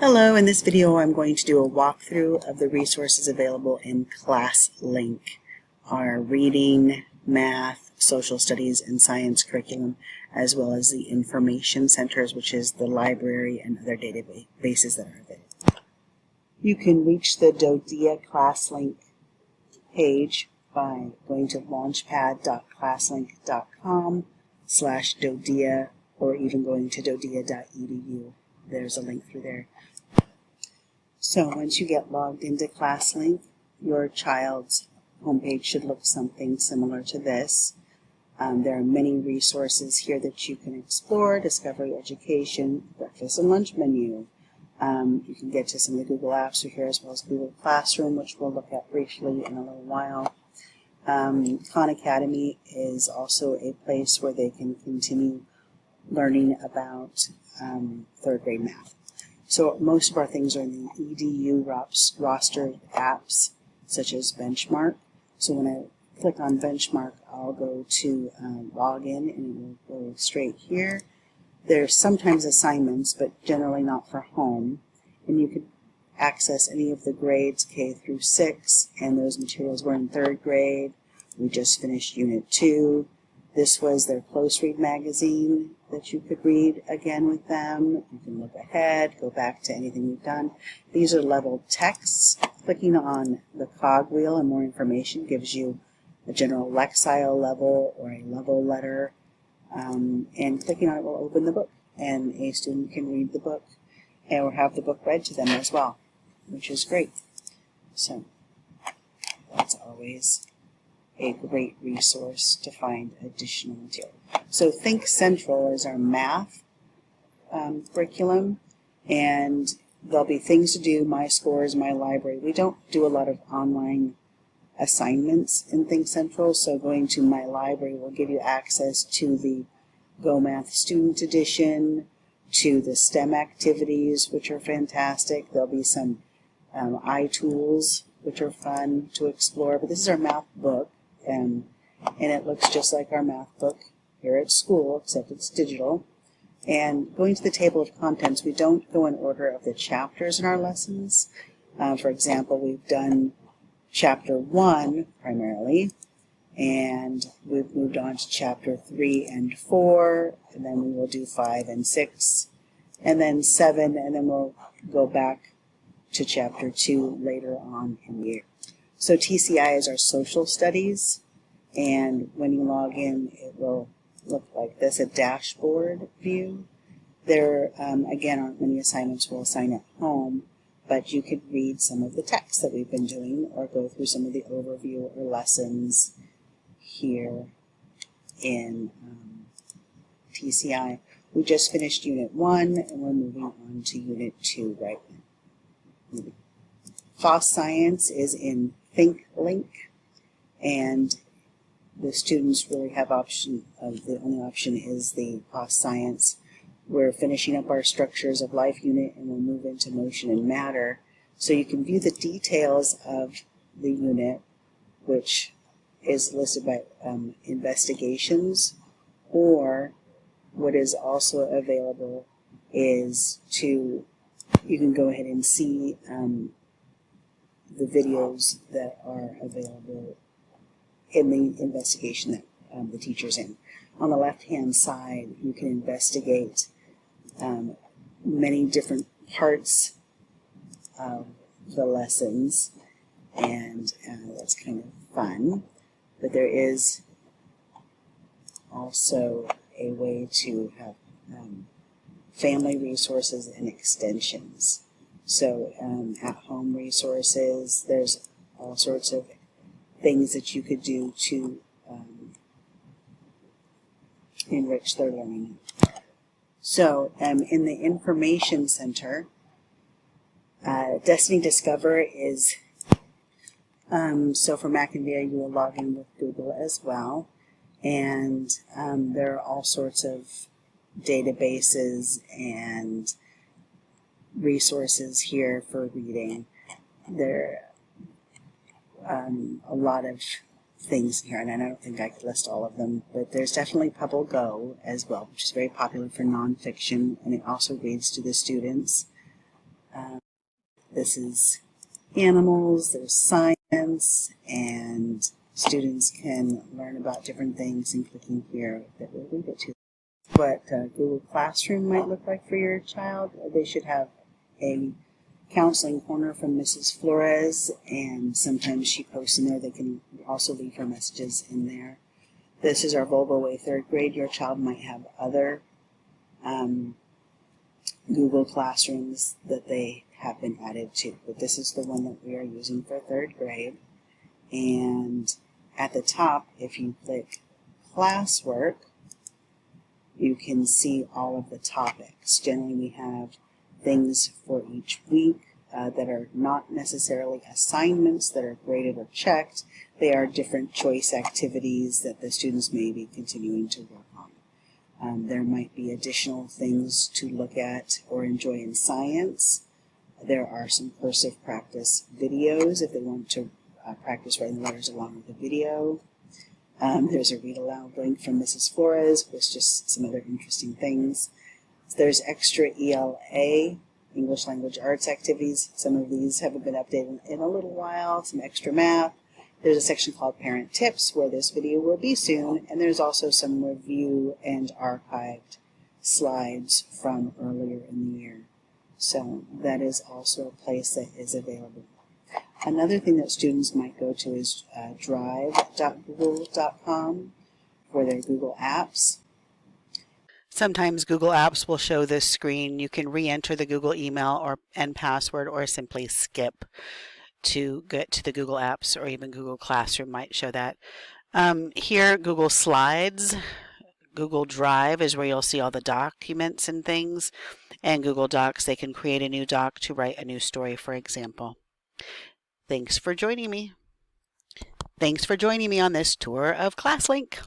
Hello, in this video I'm going to do a walkthrough of the resources available in Classlink, our reading, math, social studies, and science curriculum, as well as the information centers, which is the library and other databases that are available. You can reach the DoDEA Classlink page by going to launchpad.classlink.com/DoDEA or even going to dodea.edu. There's a link through there. So once you get logged into Classlink, your child's homepage should look something similar to this. There are many resources here that you can explore: discovery, education, breakfast and lunch menu. You can get to some of the Google apps here, as well as Google Classroom, which we'll look at briefly in a little while. Khan Academy is also a place where they can continue learning about third grade math. So most of our things are in the EDU roster apps, such as Benchmark. So when I click on Benchmark, I'll go to Login, and it will go straight here. There's sometimes assignments, but generally not for home. And you can access any of the grades K through 6, and those materials were in 3rd grade. We just finished Unit 2. This was their close read magazine that you could read again with them. You can look ahead, go back to anything you've done. These are leveled texts. Clicking on the cogwheel and more information gives you a general Lexile level or a level letter. And clicking on it will open the book, and a student can read the book or have the book read to them as well, which is great. So that's always a great resource to find additional material. So Think Central is our math curriculum, and there'll be things to do, my scores, my library. We don't do a lot of online assignments in Think Central, so going to my library will give you access to the Go Math Student Edition, to the STEM activities, which are fantastic. There'll be some iTools, which are fun to explore, but this is our math book. And it looks just like our math book here at school, except it's digital. And going to the table of contents, we don't go in order of the chapters in our lessons. For example, we've done Chapter 1 primarily, and we've moved on to Chapter 3 and 4, and then we will do 5 and 6, and then 7, and then we'll go back to Chapter 2 later on in the year. So TCI is our social studies, and when you log in, it will look like this, a dashboard view. There, again, aren't many assignments we'll assign at home, but you could read some of the text that we've been doing or go through some of the overview or lessons here in TCI. We just finished Unit 1, and we're moving on to Unit 2 right now. FOSS Science is in ThinkLink, and the students really have the only option is the FOSS Science. We're finishing up our Structures of Life unit, and we'll move into Motion and Matter. So you can view the details of the unit, which is listed by investigations, or what is also available is you can go ahead and see the videos that are available in the investigation that the teacher's in. On the left-hand side, you can investigate many different parts of the lessons, and that's kind of fun. But there is also a way to have family resources and extensions. So at-home resources, there's all sorts of things that you could do to enrich their learning. So in the Information Center, Destiny Discover is, so for Macavia you will log in with Google as well, and there are all sorts of databases and resources here for reading. There are a lot of things here, and I don't think I could list all of them, but there's definitely PubbleGo as well, which is very popular for nonfiction, and it also reads to the students. This is animals, there's science, and students can learn about different things in clicking here that will lead it to what Google Classroom might look like for your child. They should have a counseling corner from Mrs. Flores, and sometimes she posts in there. They can also leave her messages in there. This is our Volvo Way 3rd grade. Your child might have other Google Classrooms that they have been added to, but this is the one that we are using for 3rd grade. And at the top, if you click classwork, you can see all of the topics. Generally, we have things for each week that are not necessarily assignments that are graded or checked. They are different choice activities that the students may be continuing to work on. There might be additional things to look at or enjoy in science. There are some cursive practice videos if they want to practice writing letters along with the video. There's a read aloud link from Mrs. Flores with just some other interesting things. There's extra ELA, English Language Arts activities. Some of these haven't been updated in a little while. Some extra math. There's a section called Parent Tips where this video will be soon. And there's also some review and archived slides from earlier in the year. So that is also a place that is available. Another thing that students might go to is drive.google.com for their Google Apps. Sometimes Google Apps will show this screen. You can re-enter the Google email and password, or simply skip to get to the Google Apps, or even Google Classroom might show that. Here, Google Slides. Google Drive is where you'll see all the documents and things. And Google Docs, they can create a new doc to write a new story, for example. Thanks for joining me. Thanks for joining me on this tour of Classlink.